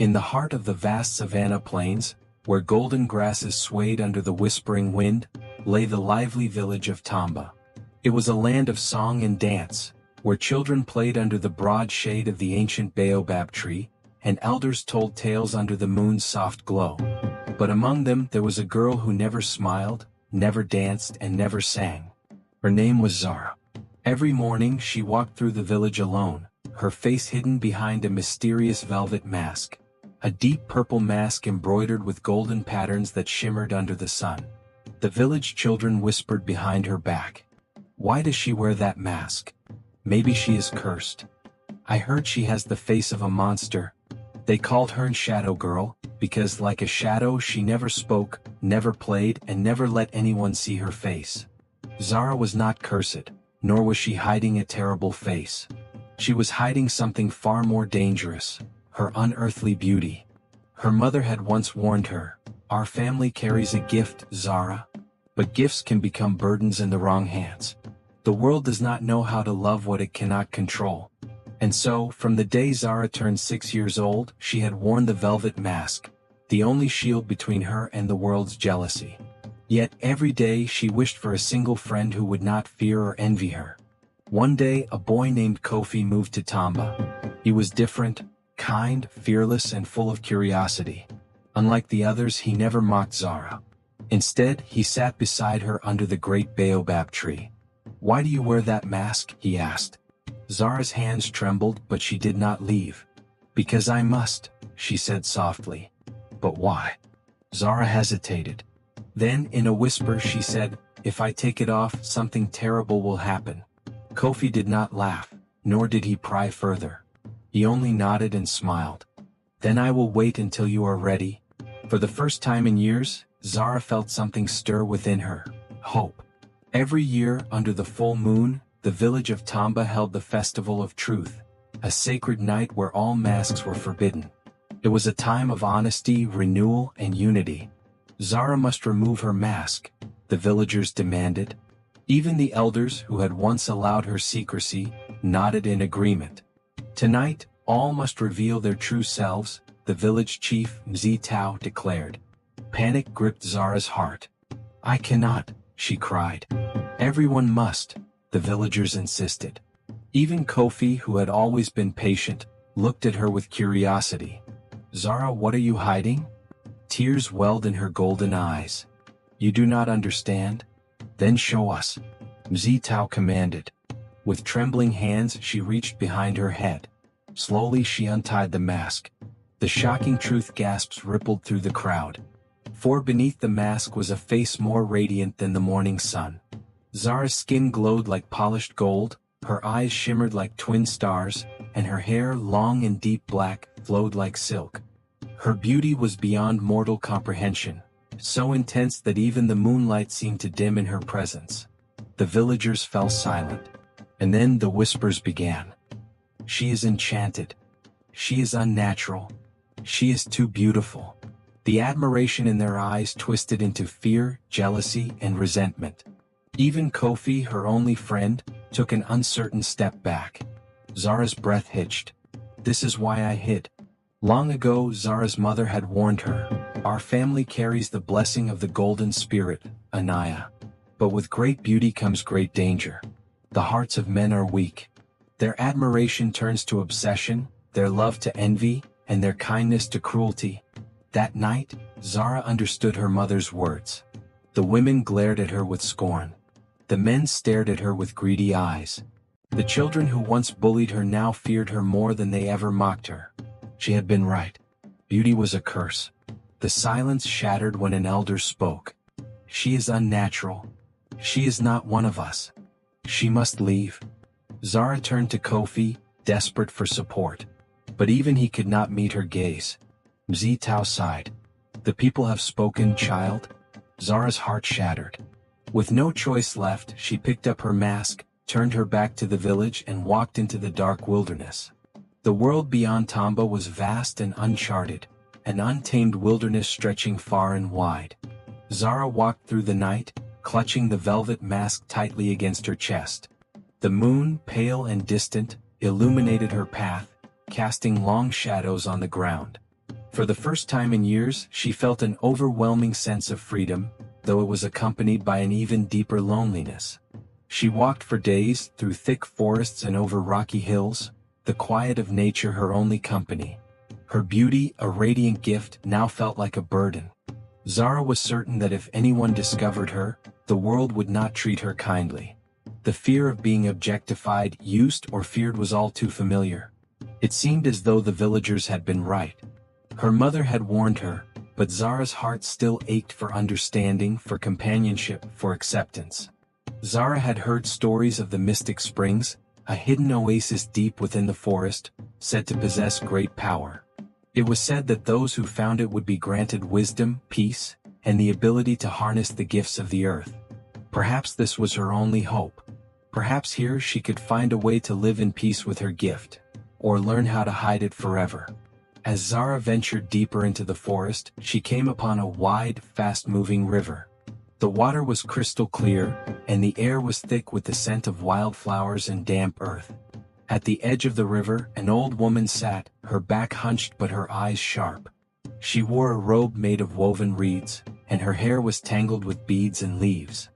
In the heart of the vast savanna plains, where golden grasses swayed under the whispering wind, lay the lively village of Tamba. It was a land of song and dance, where children played under the broad shade of the ancient baobab tree, and elders told tales under the moon's soft glow. But among them there was a girl who never smiled, never danced, and never sang. Her name was Zara. Every morning she walked through the village alone, her face hidden behind a mysterious velvet mask. A deep purple mask embroidered with golden patterns that shimmered under the sun. The village children whispered behind her back. "Why does she wear that mask? Maybe she is cursed. I heard she has the face of a monster." They called her Shadow Girl, because like a shadow she never spoke, never played, and never let anyone see her face. Zara was not cursed, nor was she hiding a terrible face. She was hiding something far more dangerous, her unearthly beauty. Her mother had once warned her, "Our family carries a gift, Zara. But gifts can become burdens in the wrong hands. The world does not know how to love what it cannot control." And so, from the day Zara turned 6 years old, she had worn the velvet mask, the only shield between her and the world's jealousy. Yet every day she wished for a single friend who would not fear or envy her. One day a boy named Kofi moved to Tamba. He was different, kind, fearless, and full of curiosity. Unlike the others, he never mocked Zara. Instead, he sat beside her under the great baobab tree. "Why do you wear that mask?" he asked. Zara's hands trembled, but she did not leave. "Because I must," she said softly. "But why?" Zara hesitated. Then, in a whisper, she said, "If I take it off, something terrible will happen." Kofi did not laugh, nor did he pry further. He only nodded and smiled. "Then I will wait until you are ready." For the first time in years, Zara felt something stir within her: hope. Every year, under the full moon, the village of Tamba held the Festival of Truth, a sacred night where all masks were forbidden. It was a time of honesty, renewal, and unity. Zara must remove her mask, the villagers demanded. Even the elders, who had once allowed her secrecy, nodded in agreement. Tonight, all must reveal their true selves, the village chief, Mzitao, declared. Panic gripped Zara's heart. "I cannot," she cried. "Everyone must," the villagers insisted. Even Kofi, who had always been patient, looked at her with curiosity. "Zara, what are you hiding?" Tears welled in her golden eyes. "You do not understand? Then show us," Mzitao commanded. With trembling hands she reached behind her head. Slowly she untied the mask. The shocking truth gasps rippled through the crowd. For beneath the mask was a face more radiant than the morning sun. Zara's skin glowed like polished gold, her eyes shimmered like twin stars, and her hair, long and deep black, flowed like silk. Her beauty was beyond mortal comprehension, so intense that even the moonlight seemed to dim in her presence. The villagers fell silent. And then the whispers began. "She is enchanted. She is unnatural. She is too beautiful." The admiration in their eyes twisted into fear, jealousy, and resentment. Even Kofi, her only friend, took an uncertain step back. Zara's breath hitched. "This is why I hid." Long ago, Zara's mother had warned her, "Our family carries the blessing of the golden spirit, Anaya. But with great beauty comes great danger. The hearts of men are weak. Their admiration turns to obsession, their love to envy, and their kindness to cruelty." That night, Zara understood her mother's words. The women glared at her with scorn. The men stared at her with greedy eyes. The children who once bullied her now feared her more than they ever mocked her. She had been right. Beauty was a curse. The silence shattered when an elder spoke. "She is unnatural. She is not one of us. She must leave." Zara turned to Kofi, desperate for support. But even he could not meet her gaze. Mzitao sighed. "The people have spoken, child." Zara's heart shattered. With no choice left, she picked up her mask, turned her back to the village, and walked into the dark wilderness. The world beyond Tamba was vast and uncharted, an untamed wilderness stretching far and wide. Zara walked through the night, clutching the velvet mask tightly against her chest. The moon, pale and distant, illuminated her path, casting long shadows on the ground. For the first time in years, she felt an overwhelming sense of freedom, though it was accompanied by an even deeper loneliness. She walked for days through thick forests and over rocky hills, the quiet of nature her only company. Her beauty, a radiant gift, now felt like a burden. Zara was certain that if anyone discovered her, the world would not treat her kindly. The fear of being objectified, used, or feared was all too familiar. It seemed as though the villagers had been right. Her mother had warned her, but Zara's heart still ached for understanding, for companionship, for acceptance. Zara had heard stories of the mystic springs, a hidden oasis deep within the forest, said to possess great power. It was said that those who found it would be granted wisdom, peace, and the ability to harness the gifts of the earth. Perhaps this was her only hope. Perhaps here she could find a way to live in peace with her gift, or learn how to hide it forever. As Zara ventured deeper into the forest, she came upon a wide, fast-moving river. The water was crystal clear, and the air was thick with the scent of wildflowers and damp earth. At the edge of the river, an old woman sat, her back hunched but her eyes sharp. She wore a robe made of woven reeds, and her hair was tangled with beads and leaves.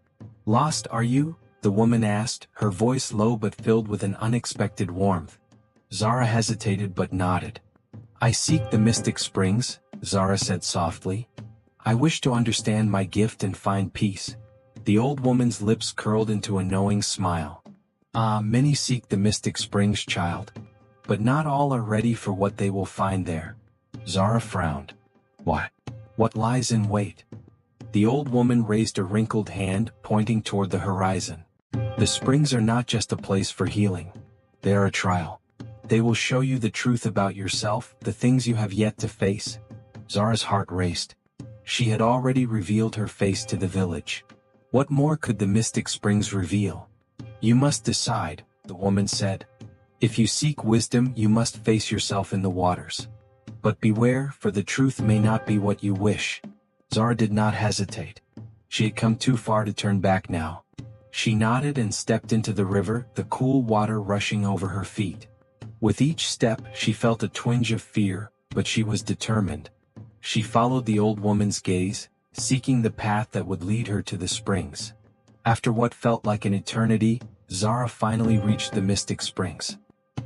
"Lost, are you?" the woman asked, her voice low but filled with an unexpected warmth. Zara hesitated but nodded. "I seek the mystic springs," Zara said softly. "I wish to understand my gift and find peace." The old woman's lips curled into a knowing smile. "Ah, many seek the mystic springs, child. But not all are ready for what they will find there." Zara frowned. "What? What lies in wait?" The old woman raised a wrinkled hand, pointing toward the horizon. "The springs are not just a place for healing. They are a trial. They will show you the truth about yourself, the things you have yet to face." Zara's heart raced. She had already revealed her face to the village. What more could the mystic springs reveal? "You must decide," the woman said. "If you seek wisdom, you must face yourself in the waters. But beware, for the truth may not be what you wish." Zara did not hesitate. She had come too far to turn back now. She nodded and stepped into the river, the cool water rushing over her feet. With each step, she felt a twinge of fear, but she was determined. She followed the old woman's gaze, seeking the path that would lead her to the springs. After what felt like an eternity, Zara finally reached the mystic springs.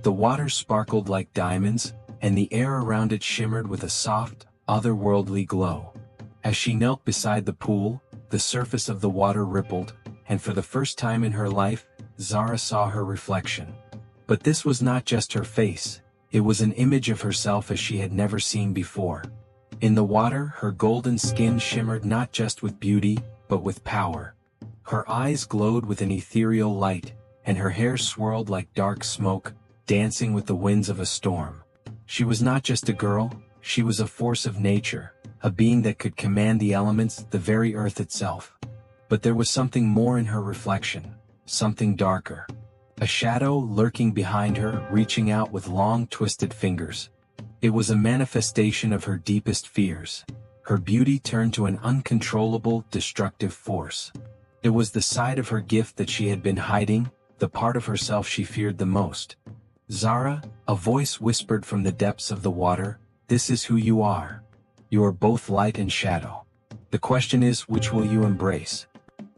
The water sparkled like diamonds, and the air around it shimmered with a soft, otherworldly glow. As she knelt beside the pool, the surface of the water rippled, and for the first time in her life, Zara saw her reflection. But this was not just her face, it was an image of herself as she had never seen before. In the water, her golden skin shimmered not just with beauty, but with power. Her eyes glowed with an ethereal light, and her hair swirled like dark smoke, dancing with the winds of a storm. She was not just a girl, she was a force of nature, a being that could command the elements, the very earth itself. But there was something more in her reflection, something darker. A shadow lurking behind her, reaching out with long twisted fingers. It was a manifestation of her deepest fears. Her beauty turned to an uncontrollable, destructive force. It was the side of her gift that she had been hiding, the part of herself she feared the most. "Zara," a voice whispered from the depths of the water, "this is who you are. You are both light and shadow. The question is, which will you embrace?"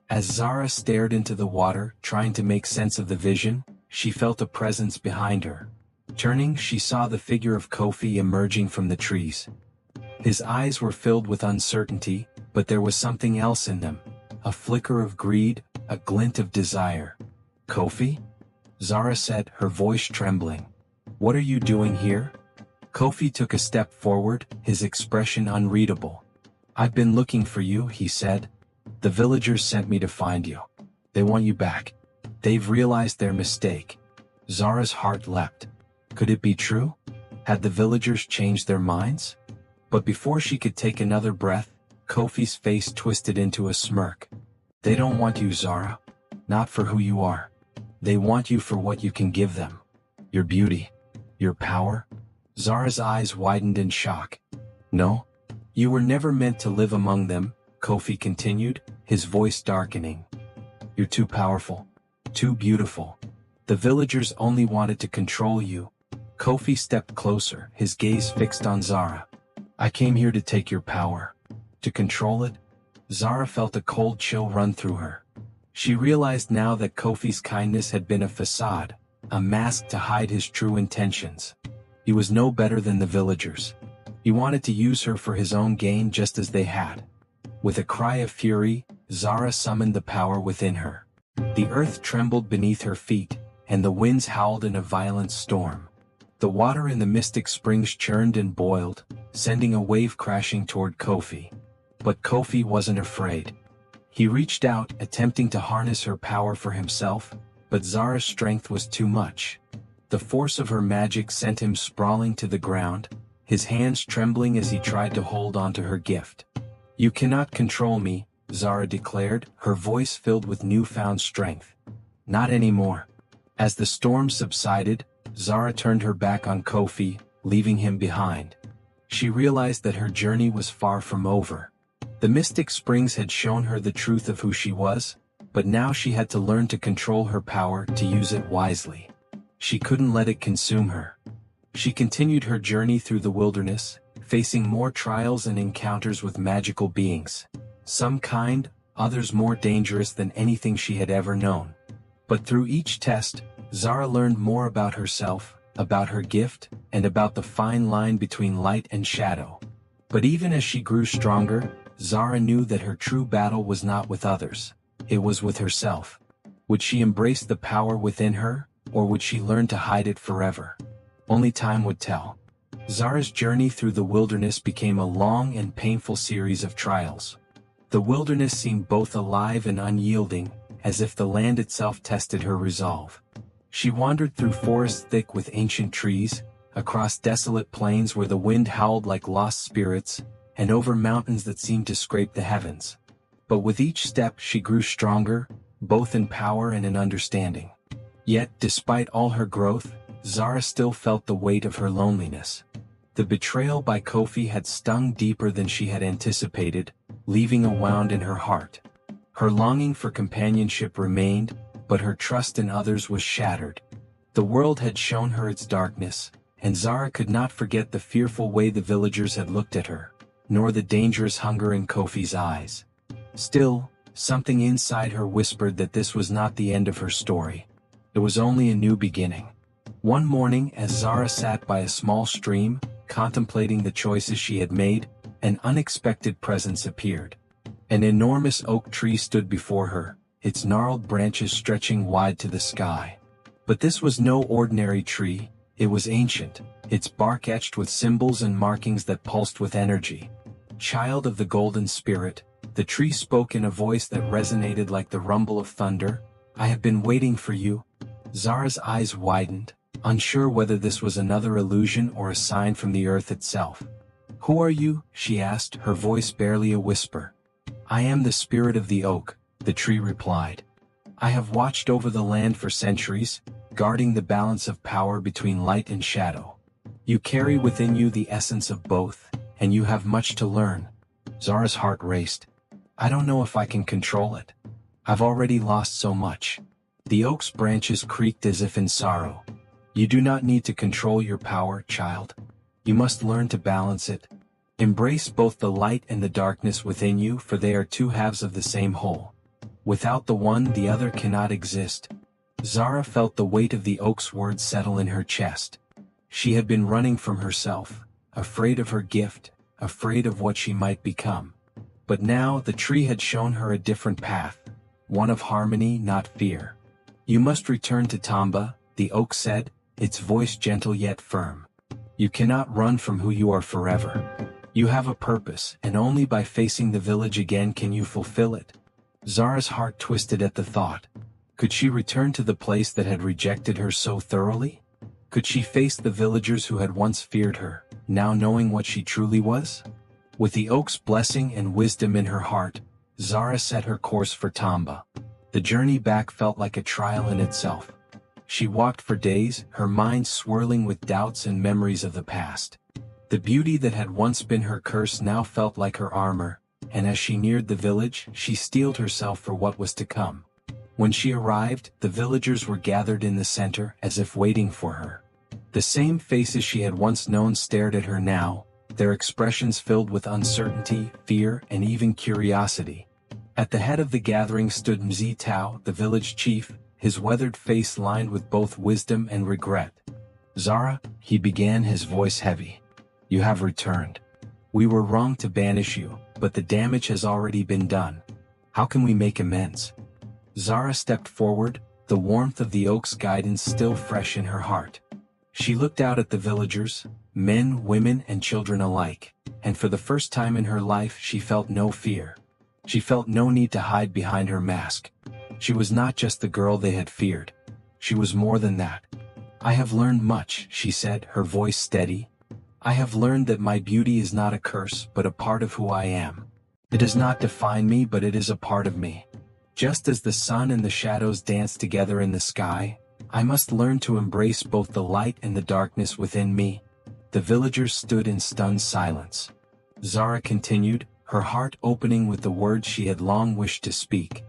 As Zara stared into the water, trying to make sense of the vision, she felt a presence behind her. Turning, she saw the figure of Kofi emerging from the trees. His eyes were filled with uncertainty, but there was something else in them. A flicker of greed, a glint of desire. "Kofi?" Zara said, her voice trembling. "What are you doing here?" Kofi took a step forward, his expression unreadable. "I've been looking for you," he said. "The villagers sent me to find you. They want you back. They've realized their mistake." Zara's heart leapt. Could it be true? Had the villagers changed their minds? But before she could take another breath, Kofi's face twisted into a smirk. "They don't want you, Zara. Not for who you are. They want you for what you can give them. Your beauty. Your power." Zara's eyes widened in shock. "No? You were never meant to live among them," Kofi continued, his voice darkening. "You're too powerful. Too beautiful. The villagers only wanted to control you." Kofi stepped closer, his gaze fixed on Zara. I came here to take your power. To control it? Zara felt a cold chill run through her. She realized now that Kofi's kindness had been a facade, a mask to hide his true intentions. He was no better than the villagers. He wanted to use her for his own gain just as they had. With a cry of fury, Zara summoned the power within her. The earth trembled beneath her feet, and the winds howled in a violent storm. The water in the mystic springs churned and boiled, sending a wave crashing toward Kofi. But Kofi wasn't afraid. He reached out, attempting to harness her power for himself, but Zara's strength was too much. The force of her magic sent him sprawling to the ground, his hands trembling as he tried to hold onto her gift. "You cannot control me," Zara declared, her voice filled with newfound strength. "Not anymore." As the storm subsided, Zara turned her back on Kofi, leaving him behind. She realized that her journey was far from over. The mystic springs had shown her the truth of who she was, but now she had to learn to control her power, to use it wisely. She couldn't let it consume her. She continued her journey through the wilderness, facing more trials and encounters with magical beings. Some kind, others more dangerous than anything she had ever known. But through each test, Zara learned more about herself, about her gift, and about the fine line between light and shadow. But even as she grew stronger, Zara knew that her true battle was not with others. It was with herself. Would she embrace the power within her, or would she learn to hide it forever? Only time would tell. Zara's journey through the wilderness became a long and painful series of trials. The wilderness seemed both alive and unyielding, as if the land itself tested her resolve. She wandered through forests thick with ancient trees, across desolate plains where the wind howled like lost spirits, and over mountains that seemed to scrape the heavens. But with each step she grew stronger, both in power and in understanding. Yet, despite all her growth, Zara still felt the weight of her loneliness. The betrayal by Kofi had stung deeper than she had anticipated, leaving a wound in her heart. Her longing for companionship remained, but her trust in others was shattered. The world had shown her its darkness, and Zara could not forget the fearful way the villagers had looked at her, nor the dangerous hunger in Kofi's eyes. Still, something inside her whispered that this was not the end of her story. It was only a new beginning. One morning, as Zara sat by a small stream, contemplating the choices she had made, an unexpected presence appeared. An enormous oak tree stood before her, its gnarled branches stretching wide to the sky. But this was no ordinary tree, it was ancient, its bark etched with symbols and markings that pulsed with energy. Child of the golden spirit, the tree spoke in a voice that resonated like the rumble of thunder. "I have been waiting for you." Zara's eyes widened, unsure whether this was another illusion or a sign from the earth itself. "Who are you?" she asked, her voice barely a whisper. "I am the spirit of the oak," the tree replied. "I have watched over the land for centuries, guarding the balance of power between light and shadow. You carry within you the essence of both, and you have much to learn." Zara's heart raced. "I don't know if I can control it. I've already lost so much." The oak's branches creaked as if in sorrow. "You do not need to control your power, child. You must learn to balance it. Embrace both the light and the darkness within you, for they are two halves of the same whole. Without the one, the other cannot exist." Zara felt the weight of the oak's words settle in her chest. She had been running from herself, afraid of her gift, afraid of what she might become. But now the tree had shown her a different path, one of harmony, not fear. "You must return to Tamba," the oak said, its voice gentle yet firm. "You cannot run from who you are forever. You have a purpose, and only by facing the village again can you fulfill it." Zara's heart twisted at the thought. Could she return to the place that had rejected her so thoroughly? Could she face the villagers who had once feared her, now knowing what she truly was? With the oak's blessing and wisdom in her heart, Zara set her course for Tamba. The journey back felt like a trial in itself. She walked for days, her mind swirling with doubts and memories of the past. The beauty that had once been her curse now felt like her armor, and as she neared the village, she steeled herself for what was to come. When she arrived, the villagers were gathered in the center, as if waiting for her. The same faces she had once known stared at her now, their expressions filled with uncertainty, fear, and even curiosity. At the head of the gathering stood Mzee Tao, the village chief, his weathered face lined with both wisdom and regret. "Zara," he began, his voice heavy. "You have returned. We were wrong to banish you, but the damage has already been done. How can we make amends?" Zara stepped forward, the warmth of the oak's guidance still fresh in her heart. She looked out at the villagers, men, women, and children alike, and for the first time in her life she felt no fear. She felt no need to hide behind her mask. She was not just the girl they had feared. She was more than that. "I have learned much," she said, her voice steady. "I have learned that my beauty is not a curse but a part of who I am. It does not define me, but it is a part of me. Just as the sun and the shadows dance together in the sky, I must learn to embrace both the light and the darkness within me." The villagers stood in stunned silence. Zara continued, her heart opening with the words she had long wished to speak.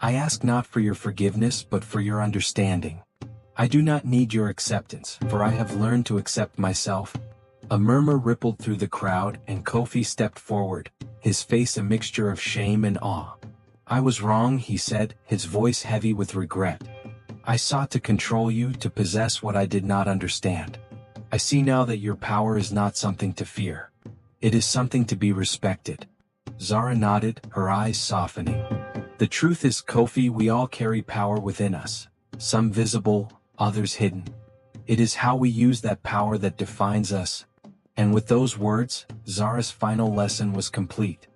"I ask not for your forgiveness but for your understanding. I do not need your acceptance, for I have learned to accept myself." A murmur rippled through the crowd, and Kofi stepped forward, his face a mixture of shame and awe. "I was wrong," he said, his voice heavy with regret. "I sought to control you, to possess what I did not understand. I see now that your power is not something to fear. It is something to be respected." Zara nodded, her eyes softening. "The truth is, Kofi, we all carry power within us, some visible, others hidden. It is how we use that power that defines us." And with those words, Zara's final lesson was complete.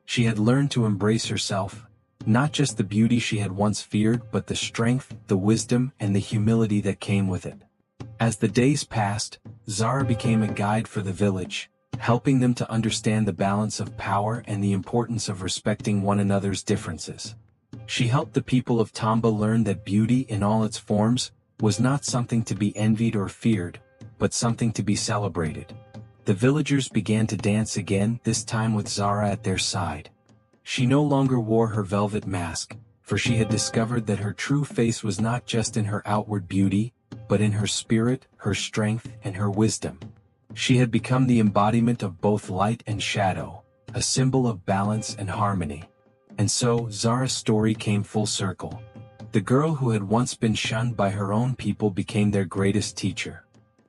She had learned to embrace herself, not just the beauty she had once feared but the strength, the wisdom, and the humility that came with it. As the days passed, Zara became a guide for the village, helping them to understand the balance of power and the importance of respecting one another's differences. She helped the people of Tamba learn that beauty in all its forms was not something to be envied or feared, but something to be celebrated. The villagers began to dance again, this time with Zara at their side. She no longer wore her velvet mask, for she had discovered that her true face was not just in her outward beauty, but in her spirit, her strength, and her wisdom. She had become the embodiment of both light and shadow, a symbol of balance and harmony. And so, Zara's story came full circle. The girl who had once been shunned by her own people became their greatest teacher.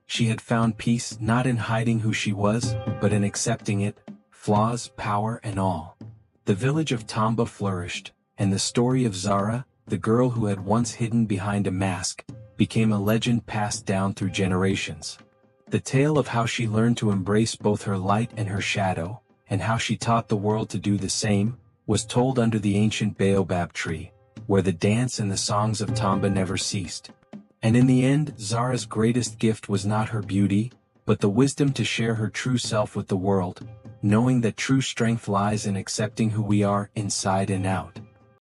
She had found peace not in hiding who she was, but in accepting it, flaws, power, and all. The village of Tamba flourished, and the story of Zara, the girl who had once hidden behind a mask, became a legend passed down through generations. The tale of how she learned to embrace both her light and her shadow, and how she taught the world to do the same, was told under the ancient baobab tree, where the dance and the songs of Tamba never ceased. And in the end, Zara's greatest gift was not her beauty, but the wisdom to share her true self with the world, knowing that true strength lies in accepting who we are inside and out.